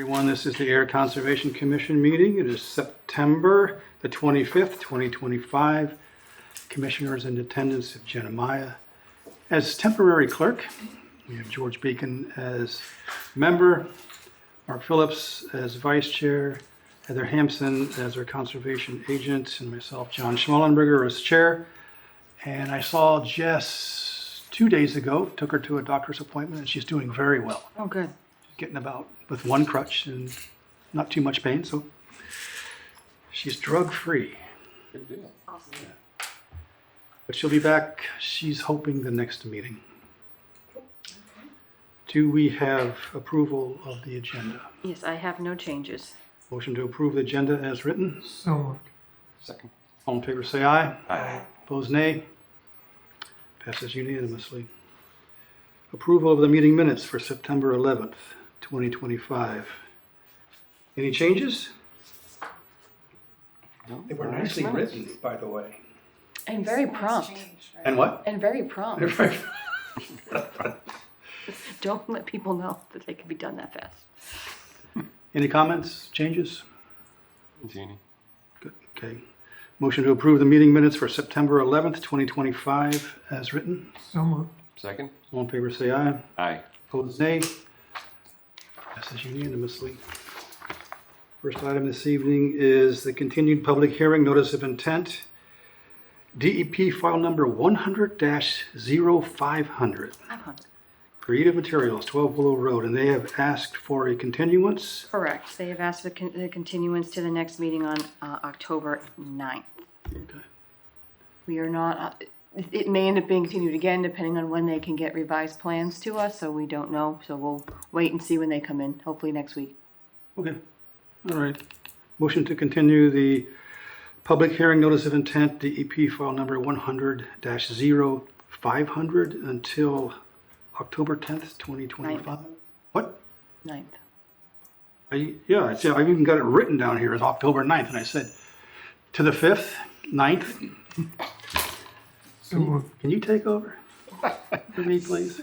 everyone. This is the Air Conservation Commission meeting. It is September the 25th, 2025. Commissioners in attendance of Jeremiah as temporary clerk. We have George Beacon as member, Mark Phillips as vice chair, Heather Hampson as our conservation agent, and myself, John Schmallenberger, as chair. And I saw Jess 2 days ago, took her to a doctor's appointment, and she's doing very well. Oh, good. She's getting about with one crutch and not too much pain, so she's drug-free. Good deal. Awesome. But she'll be back, she's hoping, the next meeting. Do we have approval of the agenda? Yes, I have no changes. Motion to approve the agenda as written. So moved. Second. All in favor say aye. Aye. Opposed nay. Passes unanimously. Approval of the meeting minutes for September 11th, 2025. Any changes? No? They were nicely written, by the way. And very prompt. And what? And very prompt. Don't let people know that they can be done that fast. Any comments, changes? Jeannie. Good, okay. Motion to approve the meeting minutes for September 11th, 2025 as written. So moved. Second. All in favor say aye. Aye. Opposed nay. Passes unanimously. First item this evening is the continued public hearing notice of intent. DEP file number 100-0500. 500. Creative Materials, 12 Willow Road, and they have asked for a continuance. Correct. They have asked for the continuance to the next meeting on October 9th. Okay. We are not, it may end up being continued again depending on when they can get revised plans to us, so we don't know. So we'll wait and see when they come in, hopefully next week. Okay. All right. Motion to continue the public hearing notice of intent, DEP file number 100-0500 until October 10th, 2025. Ninth. What? 9th. Yeah, I've even got it written down here as October 9th, and I said to the 5th, 9th. So moved. Can you take over for me, please?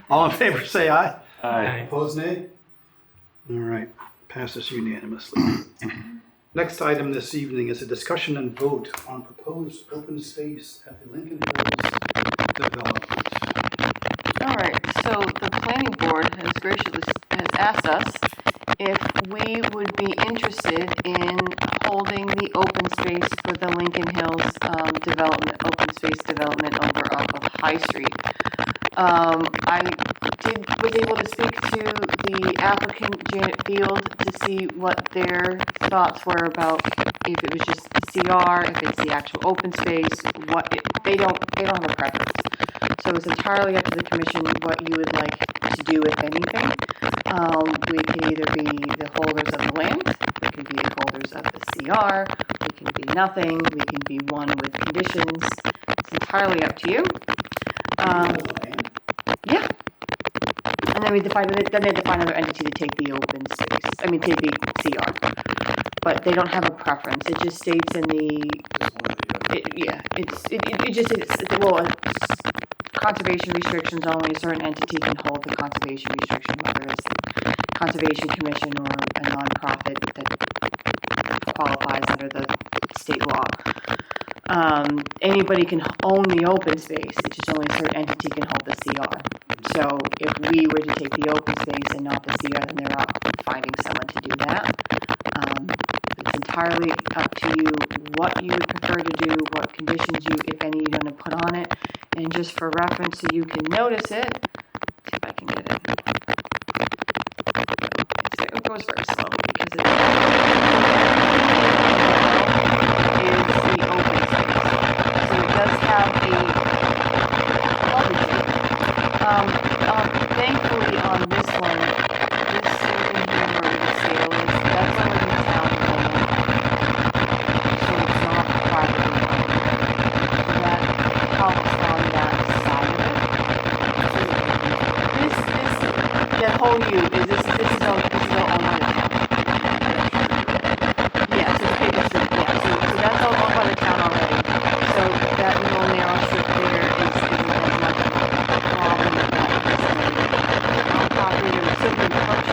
All in favor, say aye. Aye. Opposed, nay? All right, passes unanimously. Next item this evening is a discussion and vote on proposed open space at the Lincoln Hills development. All right, so the planning board has asked us if we would be interested in holding the open space for the Lincoln Hills open space development over off of High Street. I was able to speak to the applicant, Janet Field, to see what their thoughts were about if it was just the CR, if it's the actual open space, they don't have a preference. So it's entirely up to the commission what you would like to do, if anything. We can either be the holders of the land, we can be the holders of the CR, we can be nothing, we can be one with conditions. It's entirely up to you. Yeah. And then they define another entity to take the open space. Take the CR. But they don't have a preference. It just states in the, conservation restrictions only. A certain entity can hold the conservation restriction, whether it's the Conservation Commission or a nonprofit that qualifies under the state law. Anybody can own the open space. It's just only a certain entity can hold the CR. So if we were to take the open space and not the CR, then they're not finding someone to do that. It's entirely up to you what you would prefer to do, what conditions you, if any, you're going to put on it. And just for reference, so you can notice it, see if I can get it. It goes very slow because it is the open space. So it does have thankfully on this one, this Lincoln Hill Road sale is definitely in town land. So it's not privately owned. That helps on that side of it. So that whole U is this is all owned by the town. Yeah, so so that's all owned by the town already. So that little narrow strip there isn't as much of a problem with that. Property that was simply purchased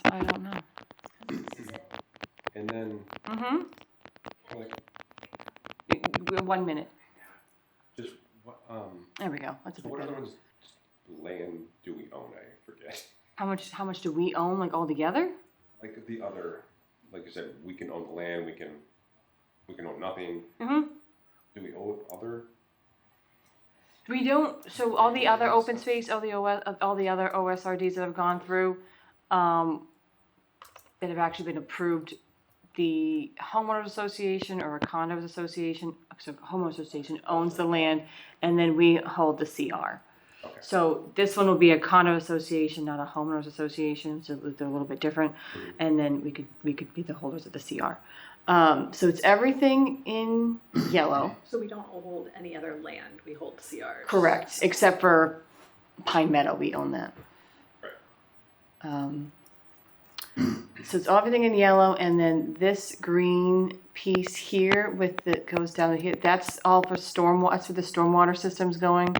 guess, I don't know. And then, Mm-hmm. like, 1 minute. just, what, There we go. That's a so bit what better. other land do we own? I forget. How much do we own, like, all together? Like the other, like you said, we can own the land, we can own nothing. Mm-hmm. Do we own other? We don't, so all the other open space, all the other OSRDs that have gone through, that have actually been approved, the homeowners association or a condos association, so homeowners association owns the land, and then we hold the CR. Okay. So this one will be a condo association, not a homeowners association, so they're a little bit different, and then we could be the holders of the CR. So it's everything in yellow. So we don't hold any other land, we hold CRs. Correct, except for Pine Meadow, we own that. Right. So it's everything in yellow, and then this green piece here that goes down here, that's all for stormwater, that's where the stormwater system's going.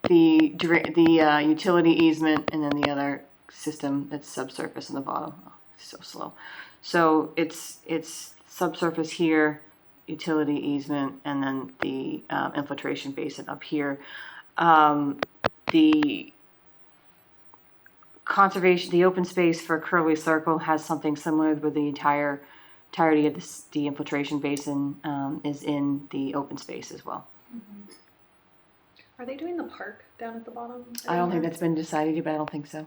The utility easement, and then the other system that's subsurface in the bottom. Oh, it's so slow. So it's subsurface here, utility easement, and then the infiltration basin up here. The conservation, the open space for Curly Circle has something similar where the entirety of the infiltration basin is in the open space as well. Mm-hmm. Are they doing the park down at the bottom? I don't think that's been decided yet, but I don't think so.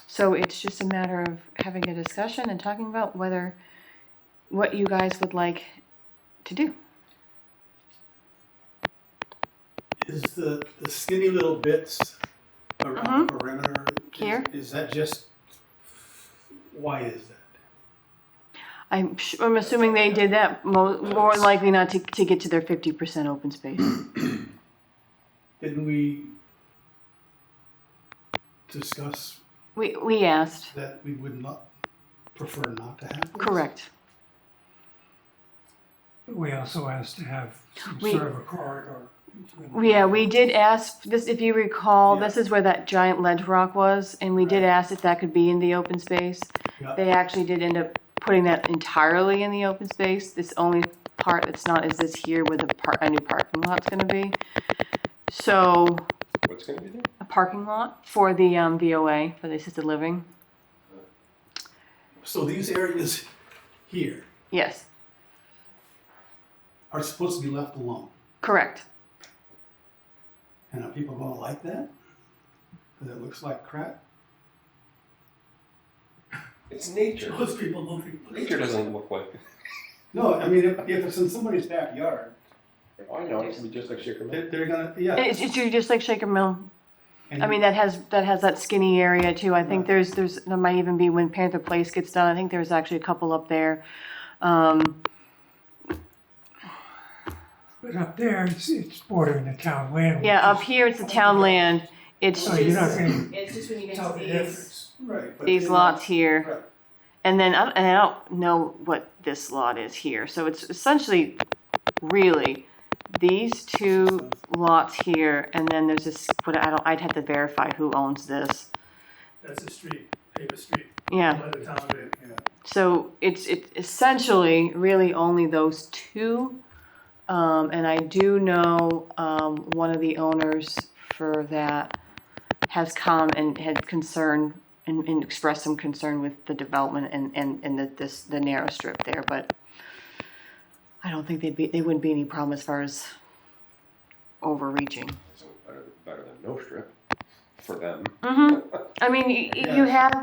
So it's just a matter of having a discussion and talking about what you guys would like to do. Is the skinny little bits around the perimeter, Here? is that just, why is that? I'm assuming they did that more likely not to get to their 50% open space. Didn't we discuss We asked. that we would not prefer not to have this? Correct. We also asked to have some We- sort of a corridor. between- Yeah, we did ask this, if you recall, Yeah. this is where that giant ledge rock was, and we did Right. ask if that could be in the open space. Yeah. They actually did end up putting that entirely in the open space. This only part that's not is this here where a new parking lot's gonna be. So, What's gonna be there? a parking lot for the VOA, for the assisted living. So these areas here Yes, are supposed to be left alone, correct. and are people gonna like that? Because it looks like crap? It's nature. Most people don't think. Nature doesn't look like. No, I mean, if it's in somebody's backyard, Oh, I know. It's gonna be just like Shaker Mill. they're gonna, yeah. It's just like Shaker Mill. And I mean, that has that skinny area too. I think there might even be when Panther Place gets done. I think there's actually a couple up there. But up there, it's bordering the town land. Yeah, up here it's the town land. It's So you're not gonna it's just when you get tell to the these Right. difference. but these in lots that- here, right. and then I don't know what this lot is here. So it's essentially really these two lots here, and then there's this. I'd have to verify who owns this. That's a street, paper street. Yeah. By the town of it. Yeah. So it's essentially really only those two. And I do know one of the owners for that has come and had concern and expressed some concern with the development and the narrow strip there, but I don't think they wouldn't be any problem as far as overreaching. So better than no strip for them. I mean, you have,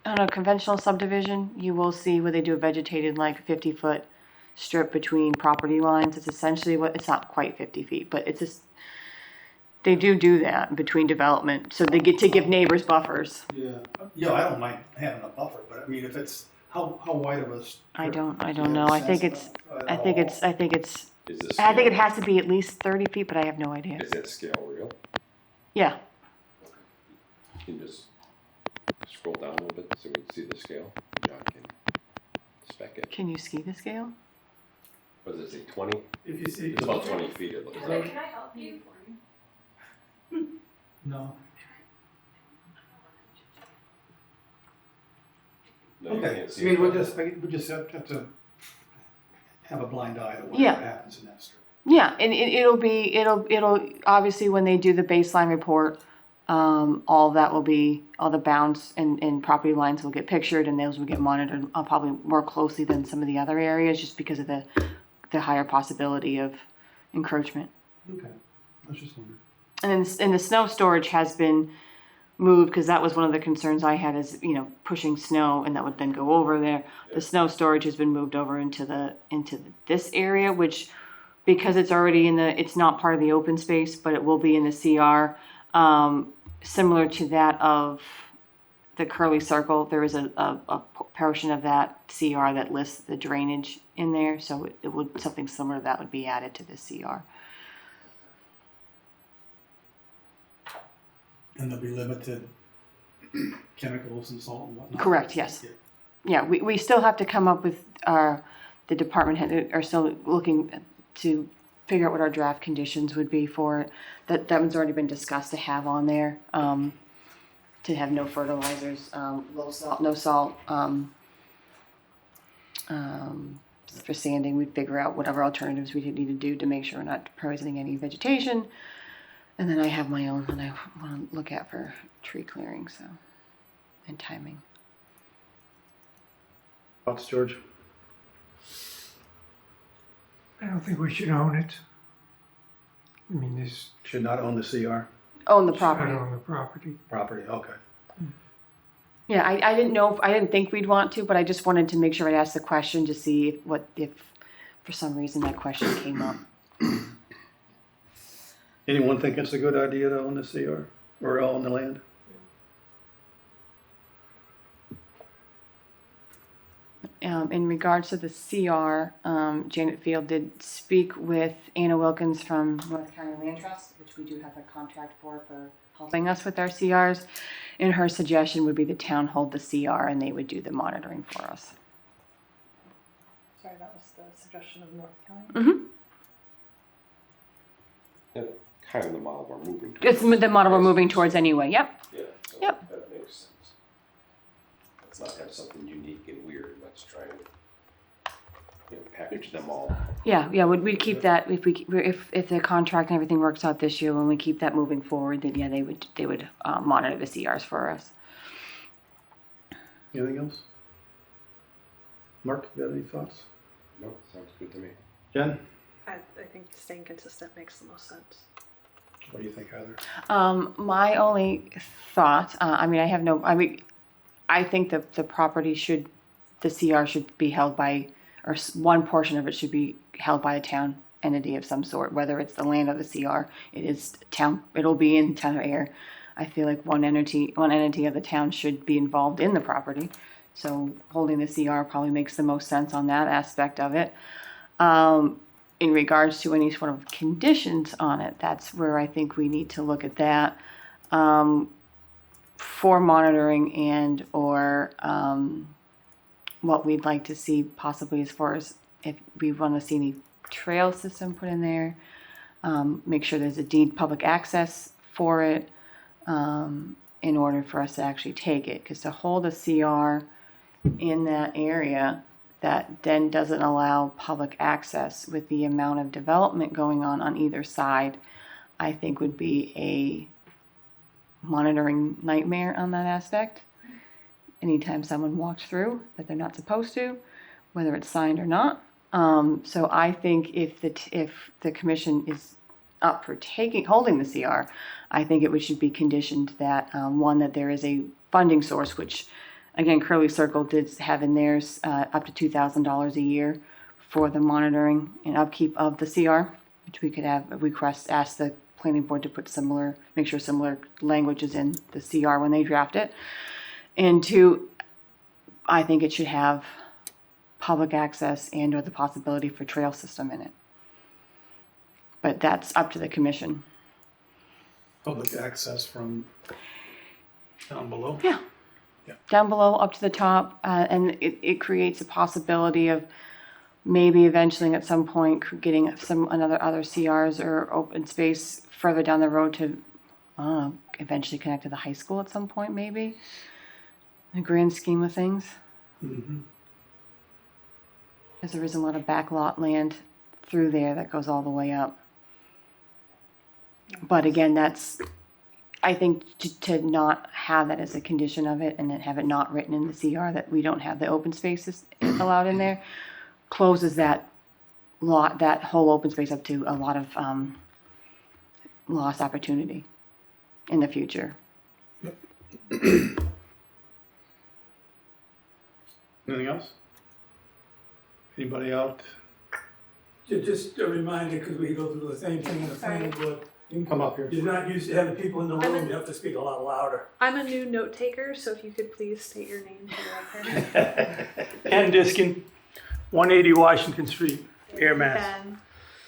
on a conventional subdivision, you will see where they do a vegetated like 50-foot strip between property lines. It's essentially it's not quite 50 feet, but it's just, they do that between development. So they get to give neighbors buffers. Yeah, I don't mind having a buffer, but I mean, if it's, how wide of a strip? I don't Do you know. have I think sense it's, of- I think it's, Is this? I think it has to be at least 30 feet, but I have no idea. Is that scale real? Yeah. You can just scroll down a little bit so we can see the scale. John can spec it. Can you see the scale? What does it say? 20? If you see. It's about 20 feet. It looks like. Can I help you? No. No, you Okay, can't I see mean, it. we just have to have a blind eye to Yeah. whatever happens in that strip. Yeah, and it'll obviously when they do the baseline report, all that will be, all the bounds and property lines will get pictured and those will get monitored probably more closely than some of the other areas just because of the higher possibility of encroachment. Okay, I was just wondering. And the snow storage has been moved because that was one of the concerns I had is, pushing snow and that would then go over there. The snow storage has been moved over into this area, which because it's already it's not part of the open space, but it will be in the CR, similar to that of the curly circle. There is a portion of that CR that lists the drainage in there, so it would, something similar to that would be added to the CR. And there'll be limited chemicals and salt and whatnot? Correct, yes. Yeah. Yeah, we still have to come up with the department head are still looking to figure out what our draft conditions would be for it. That one's already been discussed to have on there, to have no fertilizers, low salt, no salt, for sanding. We'd figure out whatever alternatives we need to do to make sure we're not poisoning any vegetation. And then I have my own that I want to look at for tree clearing, so, and timing. Thoughts, George? I don't think we should own it. I mean, this Should not own the CR Own the should property. own the property. property, okay. Yeah, I didn't know, I didn't think we'd want to, but I just wanted to make sure I'd ask the question to see if for some reason that question came up. Anyone think it's a good idea to own the CR or own the land? In regards to the CR, Janet Field did speak with Anna Wilkins from North County Land Trust, which we do have a contract for helping us with our CRs. And her suggestion would be the town hold the CR and they would do the monitoring for us. Sorry, that was the suggestion of North County. Mm-hmm. Yeah, kind of the model we're moving towards. It's the model we're moving towards anyway, yep. Yeah, so Yep. that makes sense. Let's not have something unique and weird, let's try and, package them all. Yeah, we'd keep that, if the contract and everything works out this year, when we keep that moving forward, then yeah, they would monitor the CRs for us. Anything else? Mark, you got any thoughts? No, sounds good to me. Jen, I think staying consistent makes the most sense. what do you think, Heather? My only thought, I think that the property the CR should be held by, or one portion of it should be held by a town entity of some sort, whether it's the land or the CR. It'll be in town of Ayer. I feel like one entity of the town should be involved in the property. So holding the CR probably makes the most sense on that aspect of it. In regards to any sort of conditions on it, that's where I think we need to look at that for monitoring and or what we'd like to see possibly as far as if we want to see any trail system put in there, make sure there's a deed public access for it in order for us to actually take it. Because to hold a CR in that area that then doesn't allow public access with the amount of development going on either side, I think would be a monitoring nightmare on that aspect. Anytime someone walks through that they're not supposed to, whether it's signed or not. So I think if the commission is up for holding the CR, I think it should be conditioned that one, that there is a funding source, which again Curly Circle did have in theirs up to $2,000 a year for the monitoring and upkeep of the CR, which we could have ask the planning board to make sure similar language is in the CR when they draft it. And two, I think it should have public access and or the possibility for trail system in it. But that's up to the commission. Public access from down below? Yeah. Yeah. Down below, up to the top, and it creates a possibility of maybe eventually at some point getting other CRs or open space further down the road to, eventually connect to the high school at some point maybe. In the grand scheme of things. Mm-hmm. Because there is a lot of backlot land through there that goes all the way up. But again, that's, I think to not have that as a condition of it and then have it not written in the CR that we don't have the open spaces allowed in there, closes that lot, that whole open space up to a lot of lost opportunity in the future. Anything else? Anybody out? Just a reminder, because we go through the same thing in the planning board. You can come up here. You're not used to having people in the room, you have to speak a lot louder. I'm a new note taker, so if you could please state your name for the record. Ken Diskin, 180 Washington Street, Air Mass. Ben.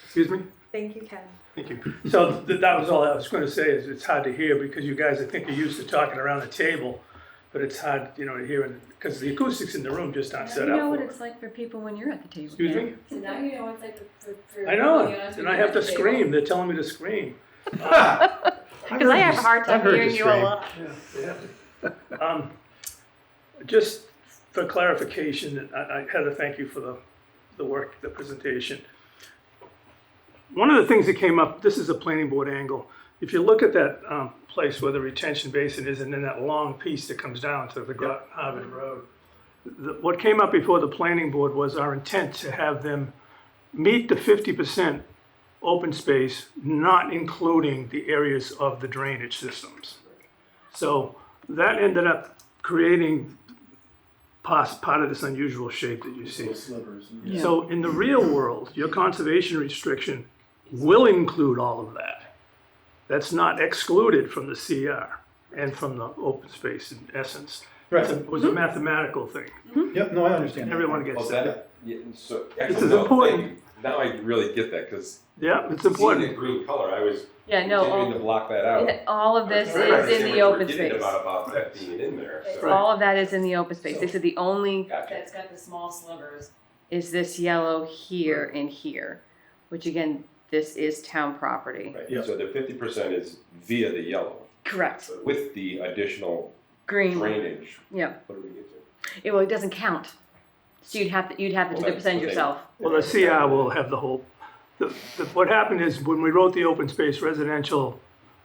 Excuse me? Thank you, Ken. Thank you. So that was all I was going to say, is it's hard to hear because you guys, I think, are used to talking around the table, but it's hard, you know, to hear, because the acoustics in the room just aren't set up for it. like for people when you're at the table. Excuse me? So now you know what it's like for I know, people, and I have to scream, they're telling me to scream. Because I have a hard time I've heard hearing you you a scream. lot. Yeah, they have to. Just for clarification, I had to thank you for the work, the presentation. One of the things that came up, this is a planning board angle. If you look at that place where the retention basin is and then that long piece that comes down to the Harvard Road, what came up before the planning board was our intent to have them meet the 50% open space, not including the areas of the drainage systems. So that ended up creating part of this unusual shape that you see. Yeah. So in the real world, your conservation restriction will include all of that. That's not excluded from the CR and from the open space in essence. Right. It was a mathematical thing. Yep, no, I understand. Everyone gets Well, that. that, yeah, so, This actually, is no, important. thank you. Now I really get that, because Yeah, it's seeing the important. green color, I was Yeah, continuing to block that out. all of this I was trying to is in understand the what you were open getting space. about that being in there, so. All of that is in the open space. They said the only Gotcha. that's got the small slivers is this yellow here and here, which again, this is town property. Right, Yep. so the 50% is via the yellow, Correct. but with the additional Green. drainage, Yeah. what do we get to? Well, it doesn't count. So you'd have to do the Well, percentage that's the thing. yourself. Well, the CR will have the whole, what happened is when we wrote the open space residential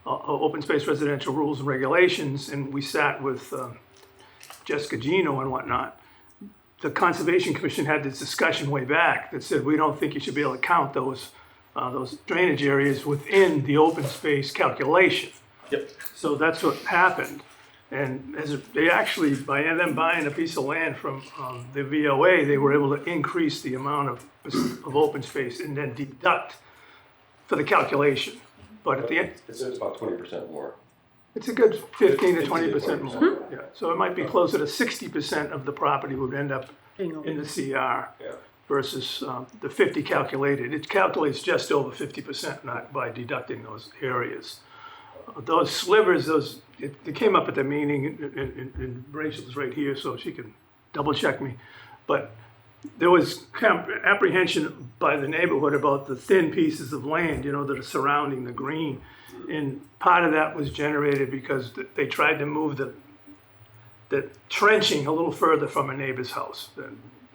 rules and regulations, and we sat with Jessica Gino and whatnot, the Conservation Commission had this discussion way back that said, we don't think you should be able to count those drainage areas within the open space calculation. Yep. So that's what happened. And they actually, by them buying a piece of land from the VOA, they were able to increase the amount of open space and then deduct for the calculation. But at the end, It says about 20% more. it's a good 15 to 20% 20% more. more. Yeah. So it might be closer to 60% of the property would end up in the CR Yeah. versus the 50 calculated. It calculates just over 50%, not by deducting those areas. Those slivers, it came up at the meeting, and Rachel's right here, so she can double check me. But there was apprehension by the neighborhood about the thin pieces of land, you know, that are surrounding the green. And part of that was generated because they tried to move the trenching a little further from a neighbor's house.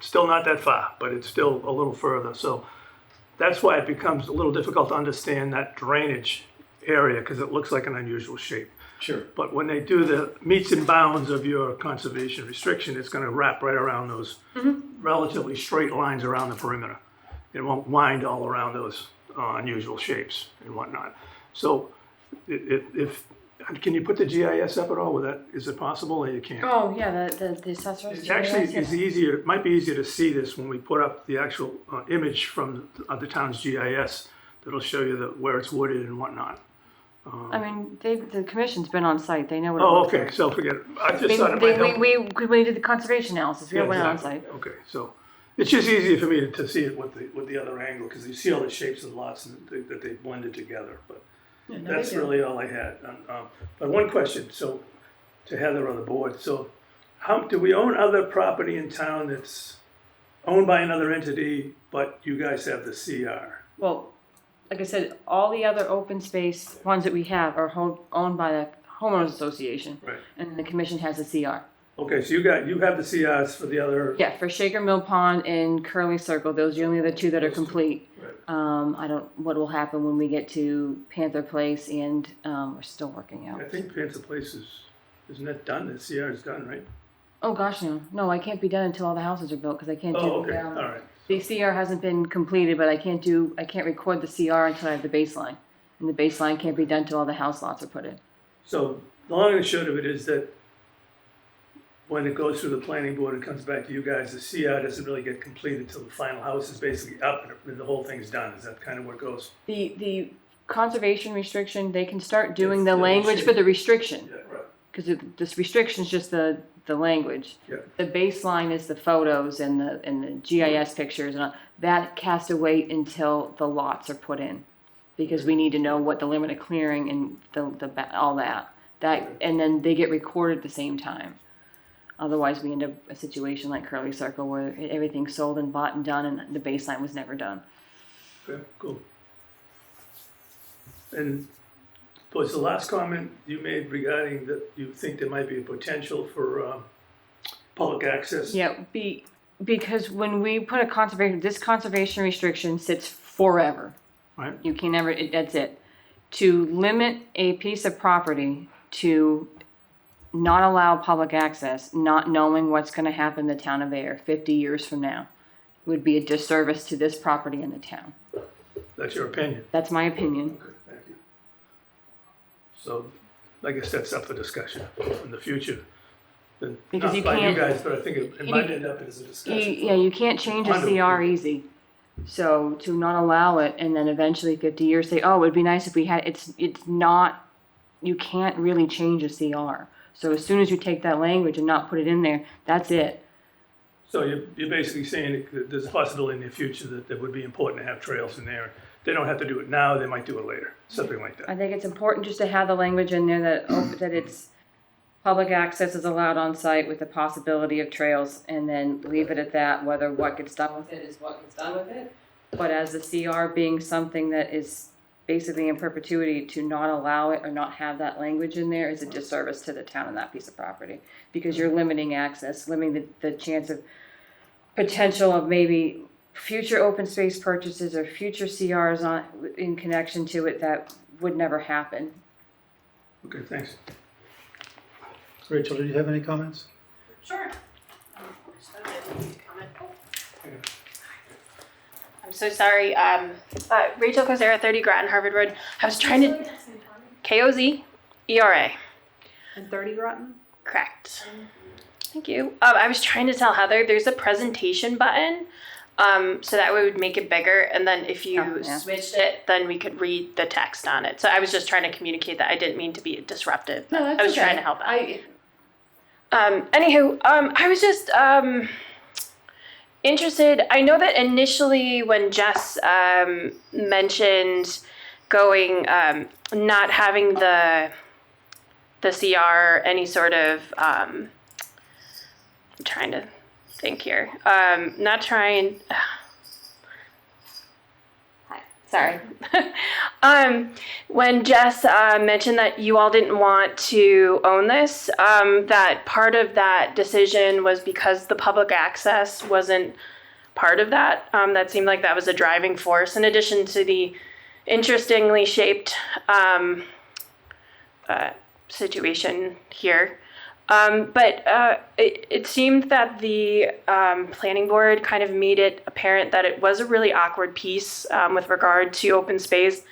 Still not that far, but it's still a little further. So that's why it becomes a little difficult to understand that drainage area, because it looks like an unusual shape. Sure. But when they do the meets and bounds of your conservation restriction, it's gonna wrap right around those relatively straight lines around the perimeter. It won't wind all around those unusual shapes and whatnot. So if can you put the GIS up at all with that? Is it possible or you can't? Oh, yeah, the assessors. It actually is easier, it might be easier to see this when we put up the actual image from the town's GIS that'll show you where it's wooded and whatnot. I mean, the commission's been on site. They know what it Oh, looks okay, like. so forget it. I I just thought it mean, might help. when we did the conservation analysis, we Yeah, went on exactly. site. Okay, so it's just easier for me to see it with the other angle, because you see all the shapes of the lots that they blended together, but that's really all I had. But one question, so to Heather on the board, so do we own other property in town that's owned by another entity, but you guys have the CR? Well, like I said, all the other open space ones that we have are owned by the homeowners association, Right. and the commission has a CR. Okay, so you have the CRs for the other. Yeah, for Shaker Mill Pond and Curly Circle, those are the only other two that are complete. Right. I don't, what will happen when we get to Panther Place and, we're still working out. I think Panther Place isn't that done? The CR is done, right? Oh, gosh, no, I can't be done until all the houses are built, cause I can't do. Oh, okay, all right. The CR hasn't been completed, but I can't record the CR until I have the baseline. And the baseline can't be done until all the house lots are put in. So the long and short of it is that when it goes through the planning board and comes back to you guys, the CR doesn't really get completed until the final house is basically up and the whole thing's done. Is that kind of where it goes? The conservation restriction, they can start doing It's the the language for the restriction. Yeah, right. Because this restriction is just the language. Yeah. The baseline is the photos and the GIS pictures and all. That has to wait until the lots are put in. Because we need to know what the limit of clearing and all that. And then they get recorded at the same time. Otherwise, we end up a situation like Curly Circle where everything's sold and bought and done and the baseline was never done. Okay, cool. And was the last comment you made regarding that you think there might be a potential for public access? Yeah, because when we put this conservation restriction sits forever. Right. You can never, that's it. To limit a piece of property to not allow public access, not knowing what's gonna happen in the town of Ayer 50 years from now, would be a disservice to this property in the town. That's your opinion? That's my opinion. Okay, thank you. So I guess that's up for discussion in the future. Then, Because not you by can't- you guys, but I think it might end up as a discussion. You can't change a Under- CR easy. So to not allow it and then eventually 50 years say, oh, it'd be nice if we had, it's not, you can't really change a CR. So as soon as you take that language and not put it in there, that's it. So you're basically saying that there's a possibility in the future that it would be important to have trails in there. They don't have to do it now, they might do it later, something like that. I think it's important just to have the language in there that it's public access is allowed on site with the possibility of trails and then leave it at that, whether what gets done with it is what gets done with it. But as the CR being something that is basically in perpetuity, to not allow it or not have that language in there is a disservice to the town and that piece of property. Because you're limiting access, limiting the chance of potential of maybe future open space purchases or future CRs in connection to it that would never happen. Okay, thanks. Rachel, did you have any comments? Sure. Comment. I'm so sorry. Rachel Kozera, 30 Groton, Harvard Road. I was trying to Kozera. And 30 Groton? Correct. Thank you. I was trying to tell Heather there's a presentation button. So that way would make it bigger, and then if you switched it, then we could read the text on it. So I was just trying to communicate that. I didn't mean to be disruptive. No, that's I was okay. trying to help out. Anywho, I was just interested. I know that initially when Jess mentioned going, not having the CR, any sort of, I'm trying to think here. Not trying. Hi, sorry. When Jess mentioned that you all didn't want to own this, that part of that decision was because the public access wasn't part of that. That seemed like that was a driving force, in addition to the interestingly shaped situation here. But it seemed that the planning board kind of made it apparent that it was a really awkward piece with regard to open space,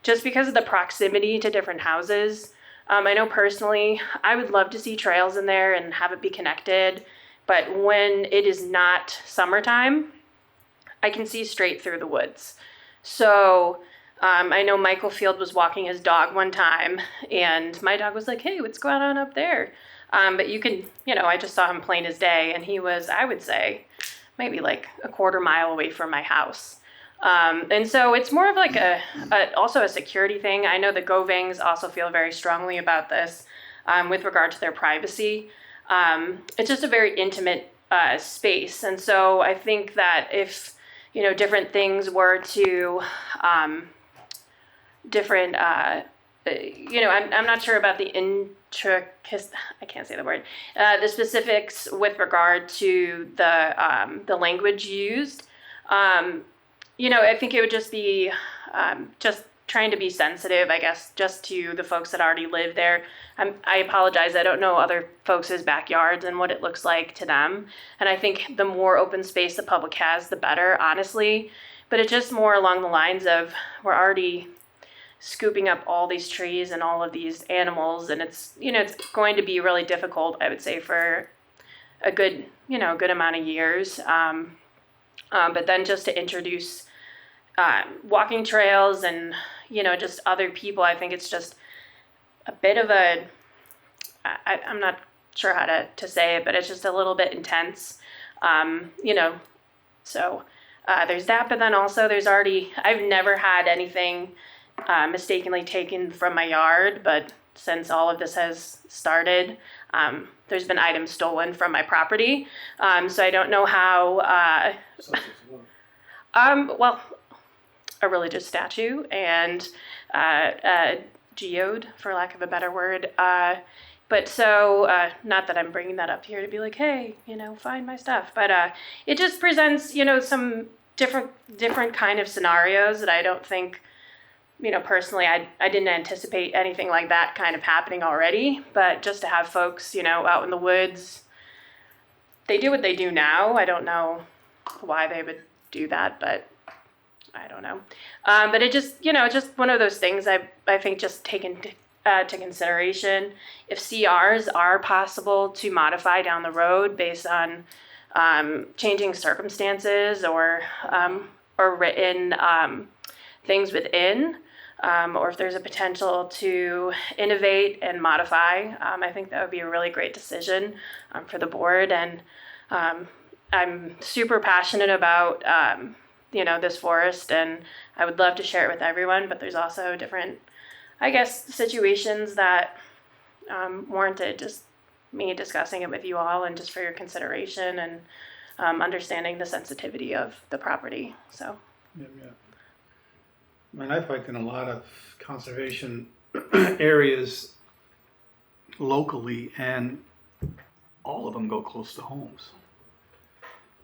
just because of the proximity to different houses. I know personally, I would love to see trails in there and have it be connected, but when it is not summertime, I can see straight through the woods. So I know Michael Field was walking his dog one time, and my dog was like, hey, what's going on up there? But you can, I just saw him plain as day, and he was, I would say, maybe like a quarter mile away from my house. And so it's more of like also a security thing. I know the Govangs also feel very strongly about this with regard to their privacy. It's just a very intimate space. And so I think that if, different things were to, I'm not sure about the I can't say the word, the specifics with regard to the language used. I think it would just be just trying to be sensitive, I guess, just to the folks that already live there. I apologize, I don't know other folks' backyards and what it looks like to them. And I think the more open space the public has, the better, honestly. But it's just more along the lines of we're already scooping up all these trees and all of these animals, and it's going to be really difficult, I would say, for a good amount of years. But then just to introduce walking trails and just other people, I think it's just a bit of I'm not sure how to say it, but it's just a little bit intense. So there's that, but then also I've never had anything mistakenly taken from my yard, but since all of this has started, there's been items stolen from my property. So I don't know how, well, a religious statue and a geode, for lack of a better word. But so, not that I'm bringing that up here to be like, hey, find my stuff. But it just presents, some different kind of scenarios that I don't think, personally, I didn't anticipate anything like that kind of happening already. But just to have folks, out in the woods, they do what they do now. I don't know why they would do that, but I don't know. But it just, just one of those things I think just taken to consideration. If CRs are possible to modify down the road based on changing circumstances or written things within, or if there's a potential to innovate and modify, I think that would be a really great decision for the board. And I'm super passionate about this forest, and I would love to share it with everyone, but there's also different, I guess, situations that warranted just me discussing it with you all and just for your consideration and understanding the sensitivity of the property. So. Yeah. I mean, I've hiked in a lot of conservation areas locally, and all of them go close to homes.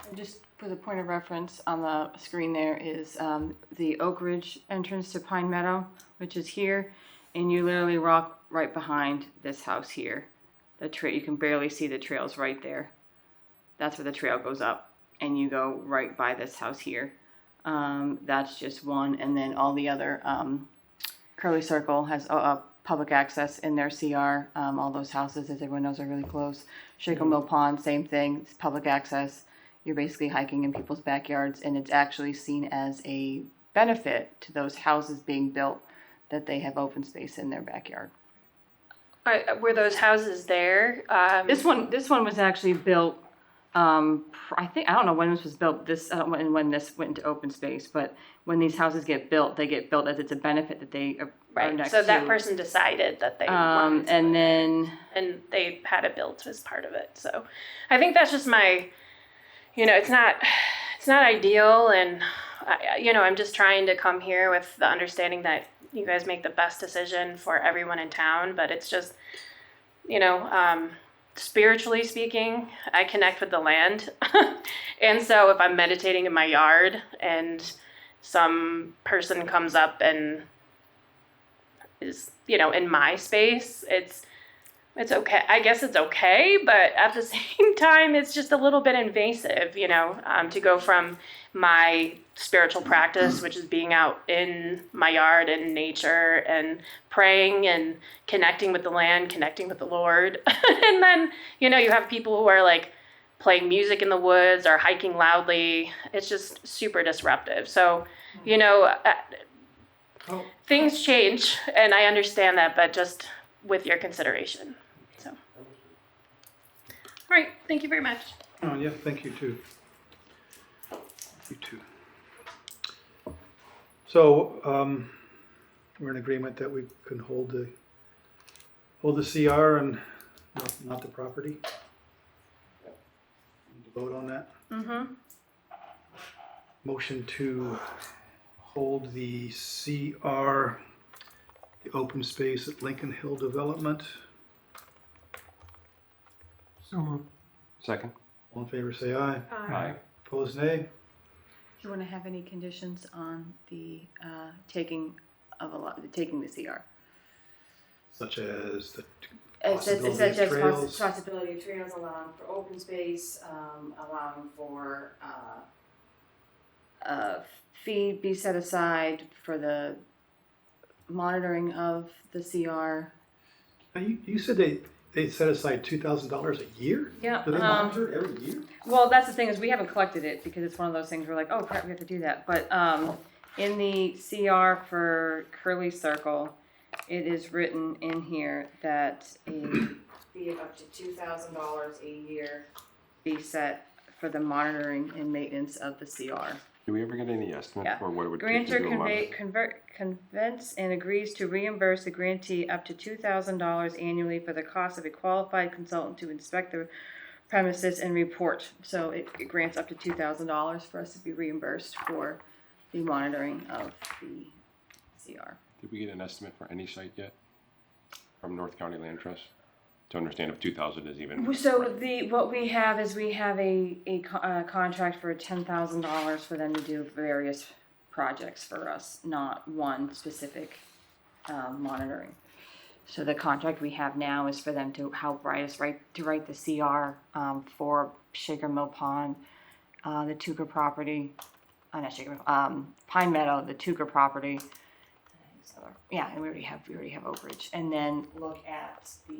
And just for the point of reference, on the screen there is the Oak Ridge entrance to Pine Meadow, which is here, and you literally walk right behind this house here. You can barely see the trails right there. That's where the trail goes up, and you go right by this house here. That's just one, and then all the other Curly Circle has public access in their CR. All those houses, as everyone knows, are really close. Shaker Mill Pond, same thing. It's public access. You're basically hiking in people's backyards, and it's actually seen as a benefit to those houses being built that they have open space in their backyard. Were those houses there? This one was actually built. I don't know when this was built. When this went into open space, but when these houses get built, they get built as it's a benefit that they are Right. next So to. that person decided that they wanted to, and they had it built as part of it. So I think that's just my, it's not ideal, and I'm just trying to come here with the understanding that you guys make the best decision for everyone in town. But it's just, spiritually speaking, I connect with the land. And so if I'm meditating in my yard and some person comes up and is, in my space, it's okay. I guess it's okay, but at the same time, it's just a little bit invasive, to go from my spiritual practice, which is being out in my yard and nature and praying and connecting with the land, connecting with the Lord. And then, you have people who are like playing music in the woods or hiking loudly. It's just super disruptive. So, things change, and I understand that, but just with your consideration. So, all right, thank you very much. Oh, yeah, thank you too. You too. So, we're in agreement that we can hold the CR and not the property? Need to vote on that? Mm-hmm. Motion to hold the CR, the open space at Lincoln Hill Development, So moved. Second? All in favor, say aye. Aye. Opposed, nay. Do you want to have any conditions on the taking the CR? Such as the It says possibility of trails. possibility of trails, allowing for open space, allowing for fee be set aside for the monitoring of the CR. Now, you said they set aside $2,000 a year? Yeah. Do they monitor it every year? Well, that's the thing is we haven't collected it because it's one of those things we're like, oh crap, we have to do that. But in the CR for Curly Circle, it is written in here that a fee of up to $2,000 a year be set for the monitoring and maintenance of the CR. Do we ever get any estimate Yeah. for what it would take to Grantor do a month? convents and agrees to reimburse the grantee up to $2,000 annually for the cost of a qualified consultant to inspect the premises and report. So it grants up to $2,000 for us to be reimbursed for the monitoring of the CR. Did we get an estimate for any site yet from North County Land Trust? To understand if 2,000 is even. So what we have is we have a contract for $10,000 for them to do various projects for us, not one specific monitoring. So the contract we have now is for them to help write the CR for Shaker Mill Pond, the Tuca property, not Shaker Mill, Pine Meadow, the Tuca property. Yeah, and we already have overage, and then look at the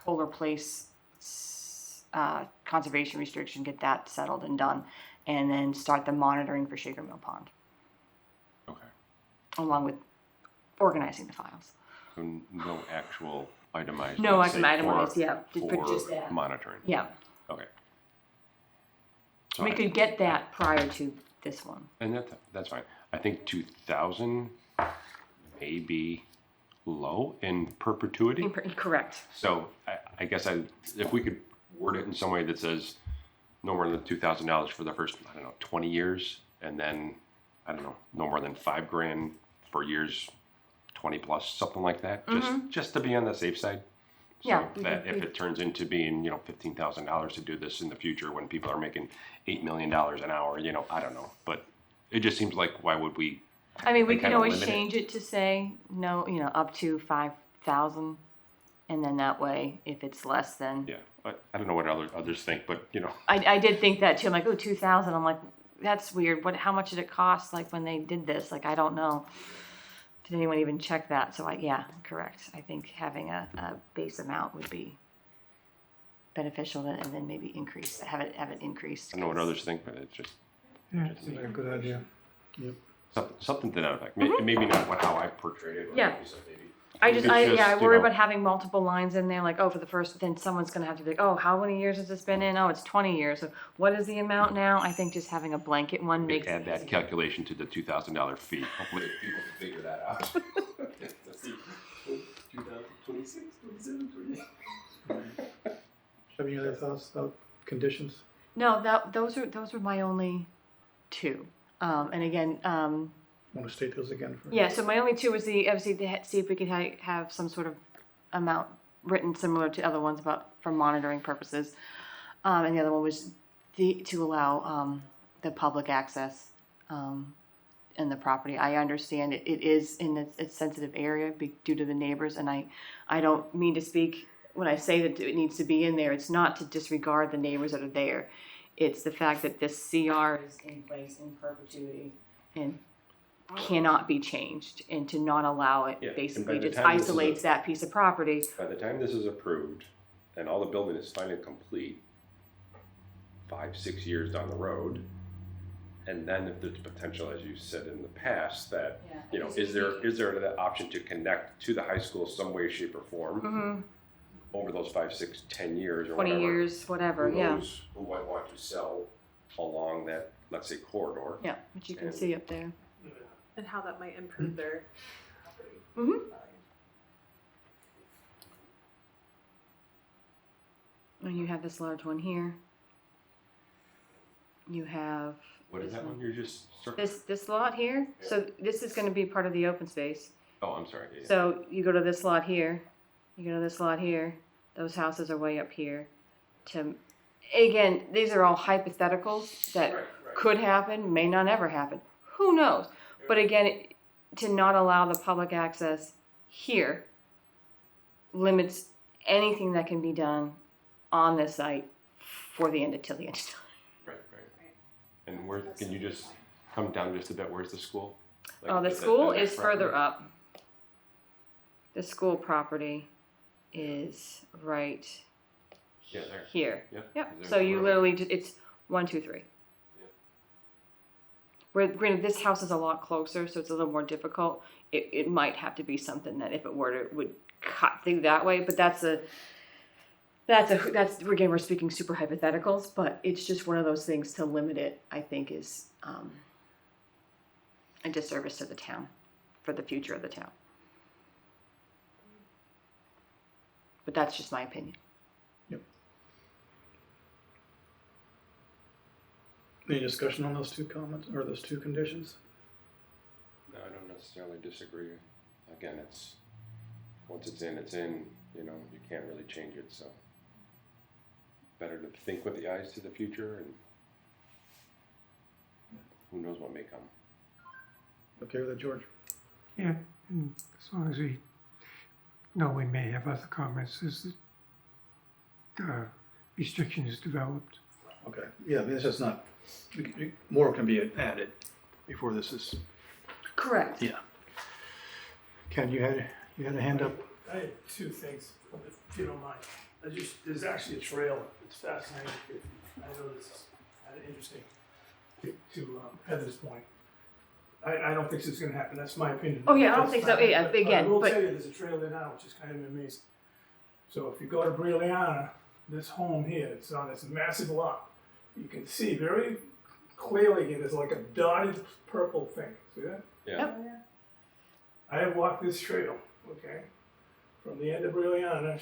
Kohler Place conservation restriction, get that settled and done, and then start the monitoring for Shaker Mill Pond, Okay. along with organizing the files. So no actual itemized. No, let's I can say, itemize, for- yeah, For but just that. monitoring. Yeah, Okay. So we I- could get that prior to this one. And that's fine. I think 2,000 may be low in perpetuity. Correct. So I guess if we could word it in some way that says no more than $2,000 for the first, 20 years, and then, no more than $5,000 for years 20 plus, something like that, just to be on the safe side. So Yeah, that if it turns into being, $15,000 to do this in the future when people are making $8 million an hour, I don't know. But it just seems like, why would we? I mean, we and can kinda always limit it. change it to say, no, up to 5,000. And then that way, if it's less than, Yeah, but I don't know what others think, but I did think that too. I'm like, oh, 2,000. I'm like, that's weird. How much did it cost? Like when they did this, like, I don't know. Did anyone even check that? So yeah, correct. I think having a base amount would be beneficial and then maybe have it increased. I don't know what others think, but it's just Yeah. Seems like a good idea. Yep. something to that effect. Maybe not how I portrayed it. Or Yeah. maybe so maybe. I It's just, worry about having multiple lines in there, like, oh, for the first, then someone's gonna have to be like, oh, how many years has this been in? Oh, it's 20 years. So what is the amount now? I think just having a blanket one makes Add it that easier. calculation to the $2,000 fee. Hopefully people can figure that out. Let's see. 2026, 27, 28. Have any other thoughts about conditions? No, those are my only two. And again, Want to state those again? yeah, so my only two was obviously to see if we could have some sort of amount written similar to other ones for monitoring purposes. And the other one was to allow the public access in the property. I understand it is in its sensitive area due to the neighbors, and I don't mean to speak when I say that it needs to be in there. It's not to disregard the neighbors that are there. It's the fact that this CR is in place in perpetuity and cannot be changed, and to not allow it Yeah, and basically by the just time this is isolates that piece of property. By the time this is approved and all the building is finally complete, 5-6 years down the road, and then if there's potential, as you said in the past, that is there the option to connect to the high school some way, shape, or form over those 5, 6, 10 years or 20 whatever? years, whatever, Who yeah. knows who might want to sell along that, let's say, corridor. Yeah, which you can And- see up there. And how that might improve their property. Mhm. And you have this large one here. You have What is this that one you're just? this lot here. So this is going to be part of the open space. Oh, I'm sorry. Yeah. So you go to this lot here. You go to this lot here. Those houses are way up here. To again, these are all hypotheticals that could happen, may not ever happen. Who knows? But again, to not allow the public access here limits anything that can be done on this site for the end till the end of time. Right. And where, can you just come down just a bit, where's the school? Like, Oh, the is that school the is next further property? up. The school property is right Yeah, there. here. Yep. Yep. There's So the you road. literally just, it's 1, 2, 3. Yep. Where granted, this house is a lot closer, so it's a little more difficult. It might have to be something that if it were to would cut through that way, but that's again, we're speaking super hypotheticals, but it's just one of those things to limit it. I think is a disservice to the town for the future of the town. But that's just my opinion. Any discussion on those two comments or those two conditions? No, I don't necessarily disagree. Again, it's, once it's in, you know, you can't really change it, so. Better to think with the eyes to the future, and who knows what may come. Okay with that, George? Yeah, and as long as we know we may have other comments as the restriction is developed. Okay, yeah, I mean, this is not, more can be added before this is, Correct. yeah. Ken, you had a hand up? I had two things, if you don't mind. There's actually a trail. It's fascinating. I know this is kind of interesting to Heather's point. I don't think this is going to happen. That's my opinion. Oh, yeah, I don't think so. Yeah, But again, I will but- tell you, there's a trail there now, which is kind of amazing. So if you go to Brianna, this home here, it's on this massive lot. You can see very clearly there's like a dotted purple thing. See that? Yeah. Yep. I have walked this trail, okay? From the end of Brianna,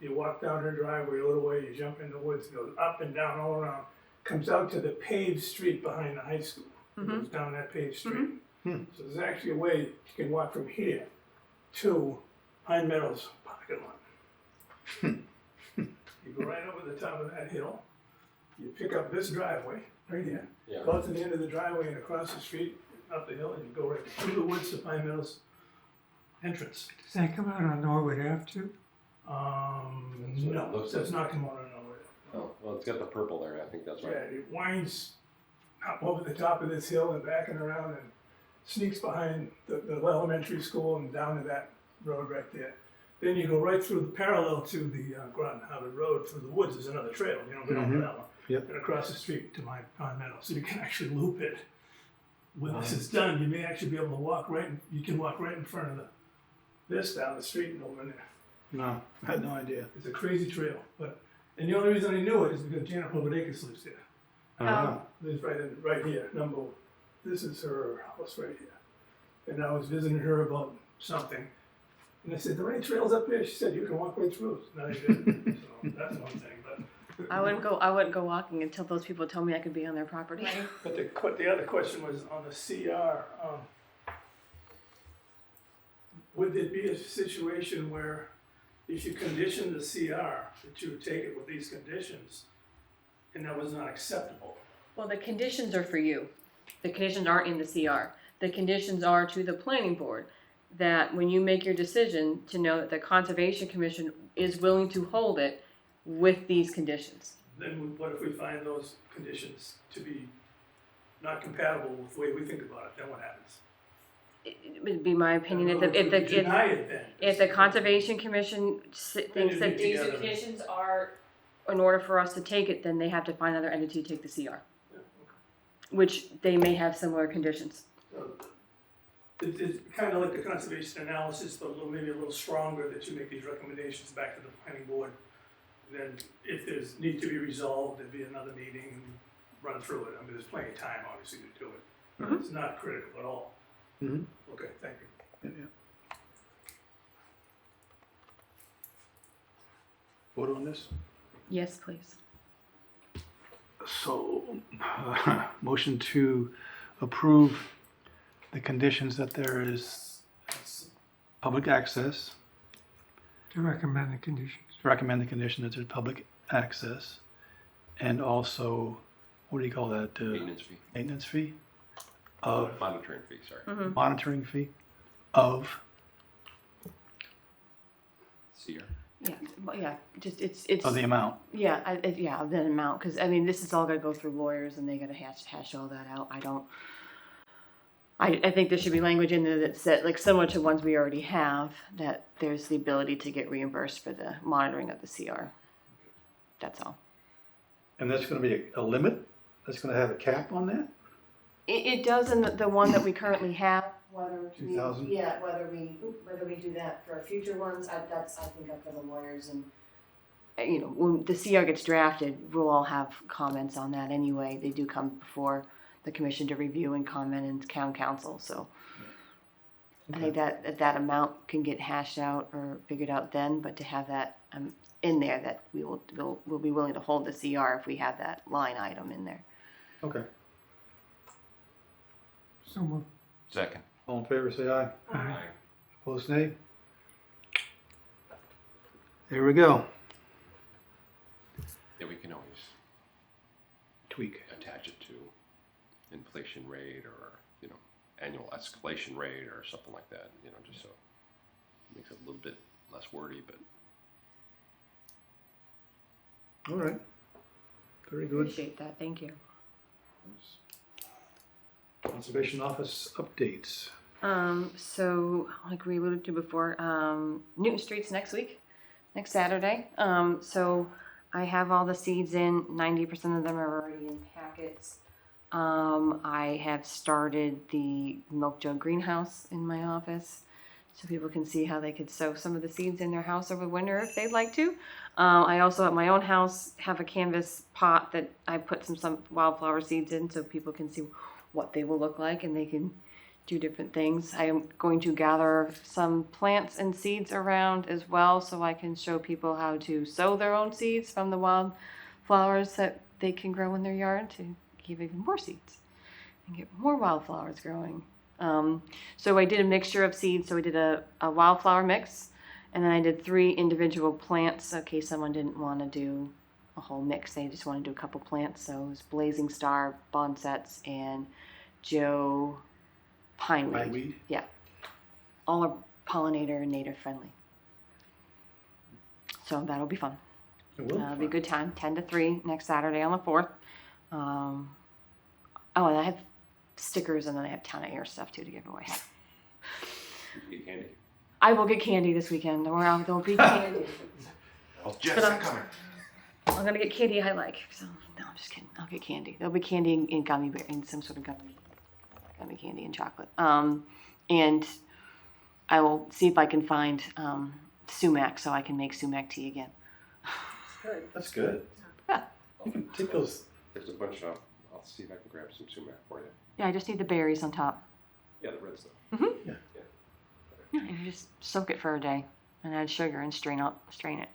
you walk down her driveway a little way, you jump in the woods, goes up and down all around, comes out to the paved street behind the high school. It goes down that paved street. So there's actually a way you can walk from here to Pine Meadows parking lot. You go right over the top of that hill, you pick up this driveway right here, Yeah. go to the end of the driveway and across the street, up the hill, and you go right through the woods to Pine Meadows entrance. Does that come out on Norwood Ave too? what it No, looks that's like. not come on nowhere. Oh, well, it's got the purple there, I think that's Yeah, right. it winds up over the top of this hill and back and around and sneaks behind the elementary school and down to that road right there. Then you go right through the parallel to the Groton Harvard Road through the woods. There's another trail, you know, we don't know that one. Yep. And across the street to my Pine Meadow, so you can actually loop it. When this is done, you may actually be able to walk right. You can walk right in front of this down the street and over in there. No, I had no idea. It's a crazy trail, and the only reason I knew it is because Janet Povodakis lives there. Lives right here. This is her house right here. And I was visiting her about something. And I said, "There are any trails up there?" She said, "You can walk right through." No, you didn't. So that's one thing. But I wouldn't go walking until those people told me I could be on their property. But the other question was on the CR. Would there be a situation where if you condition the CR, that you would take it with these conditions, and that was not acceptable? Well, the conditions are for you. The conditions aren't in the CR. The conditions are to the planning board that when you make your decision to know that the Conservation Commission is willing to hold it with these conditions. Then what if we find those conditions to be not compatible with the way we think about it? Then what happens? It would be my opinion In other words, we deny it then. if the Conservation Commission thinks you that get these together. conditions are in order for us to take it, then they have to find another entity to take the CR, Yeah, okay. which they may have similar conditions. So it's kind of like the conservation analysis, but maybe a little stronger, that you make these recommendations back to the planning board. Then if there's need to be resolved, there'd be another meeting and run through it. I mean, there's plenty of time, obviously, to do it. It's not critical at all. Mhm. Okay, thank you. Yeah. Vote on this? Yes, please. So, motion to approve the conditions that there is public access, To recommend the conditions. recommend the condition that there's public access, and also, what do you call that? Maintenance fee, Maintenance fee? Of, monitoring fee, sorry. monitoring fee of, Seer. Yeah, well, yeah, just, it's, of the amount. yeah, yeah, of that amount, because, I mean, this is all gonna go through lawyers and they gotta hash all that out. I think there should be language in there that said, like, similar to ones we already have, that there's the ability to get reimbursed for the monitoring of the CR. That's all. And that's gonna be a limit? That's gonna have a cap on that? It does in the one that we currently have, whether we, 2,000? yeah, whether we do that for future ones, that's, I think, up to the lawyers and, you know, when the CR gets drafted, we'll all have comments on that anyway. They do come before the commission to review and comment and town council, so. I think that amount can get hashed out or figured out then, but to have that, in there, that we'll be willing to hold the CR if we have that line item in there. Okay. So moved. Second. All in favor, say aye. Aye. Opposed, nay? There we go. Yeah, we can always Tweak. attach it to inflation rate or, you know, annual escalation rate or something like that, you know, just so it makes it a little bit less wordy, but All right. Very good. Appreciate that, thank you. Conservation Office updates. So, like we alluded to before, Newton Street's next week, next Saturday. So I have all the seeds in, 90% of them are already in packets. I have started the milk jug greenhouse in my office, so people can see how they could sow some of the seeds in their house over winter if they'd like to. I also at my own house have a canvas pot that I put some wildflower seeds in so people can see what they will look like and they can do different things. I am going to gather some plants and seeds around as well so I can show people how to sow their own seeds from the wildflowers that they can grow in their yard to give even more seeds and get more wildflowers growing. So I did a mixture of seeds. So I did a wildflower mix, and then I did 3 individual plants in case someone didn't want to do a whole mix. They just want to do a couple plants. So it was Blazing Star, Bonsets, and Joe Pineweed. Pineweed? Yeah. All are pollinator and native friendly. So that'll be fun. It will be It'll be a fun. good time. 10 to 3 next Saturday on the 4th. Oh, and I have stickers, and then I have Town of Ayer stuff too to give away. you get candy. I will get candy this weekend, or there'll be candy. Oh, But I'm gonna get candy I like. So no, I'm just kidding. I'll get candy. There'll be candy in gummy bear, in some sort of gummy candy and chocolate. And I will see if I can find sumac so I can make sumac tea again. That's good. Yeah. You can take those. There's a bunch of, I'll see if I can grab some sumac for you. Yeah, I just need the berries on top. Yeah, the red stuff. Yeah, you just soak it for a day and add sugar and strain it.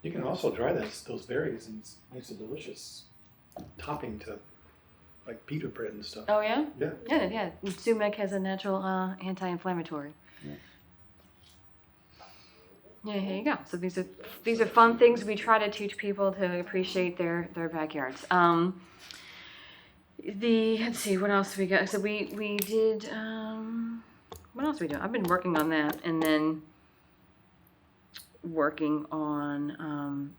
You can also dry those berries and it makes a delicious topping to like pita bread and stuff. Oh yeah? Yeah. Yeah. Sumac has a natural anti-inflammatory. Yeah, here you go. So these are fun things we try to teach people to appreciate their backyards. Let's see, what else we got? So we did what else we do? I've been working on that, and then working on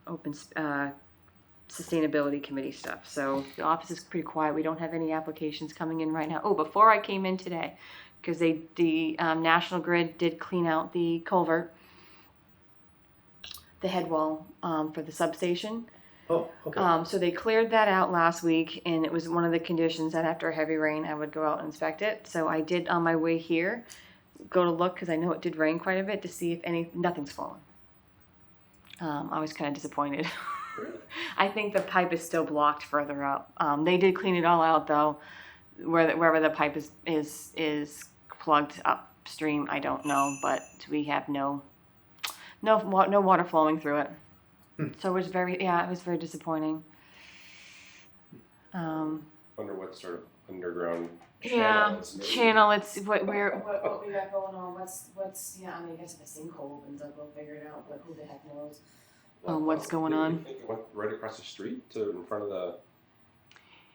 sustainability committee stuff. So the office is pretty quiet. We don't have any applications coming in right now. Oh, before I came in today, because the National Grid did clean out the culvert, the head wall for the substation. Oh, okay. So they cleared that out last week, and it was one of the conditions that after a heavy rain, I would go out and inspect it. So I did on my way here, go to look, because I know it did rain quite a bit, to see if nothing's fallen. I was kind of disappointed. Really? I think the pipe is still blocked further up. They did clean it all out though, wherever the pipe is plugged upstream. I don't know, but we have no water flowing through it. So it was very disappointing. Wonder what sort of underground Yeah, it's made. channel. It's what we got going on. What's I mean, I guess if a sinkhole opens up, we'll figure it out. But who the heck knows? what's going on. I think it went right across the street to in front of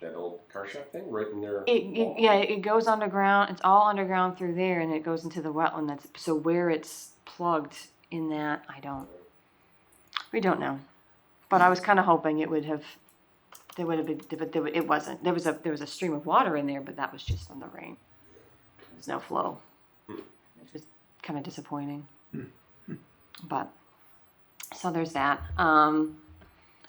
that old car shop thing, right in there. Yeah, it goes underground. It's all underground through there, and it goes into the wetland. So where it's plugged in that, we don't know. But I was kind of hoping it would have. There would have been, but it wasn't. There was a stream of water in there, but that was just from the rain. There's no flow. It was kind of disappointing. But so there's that. Other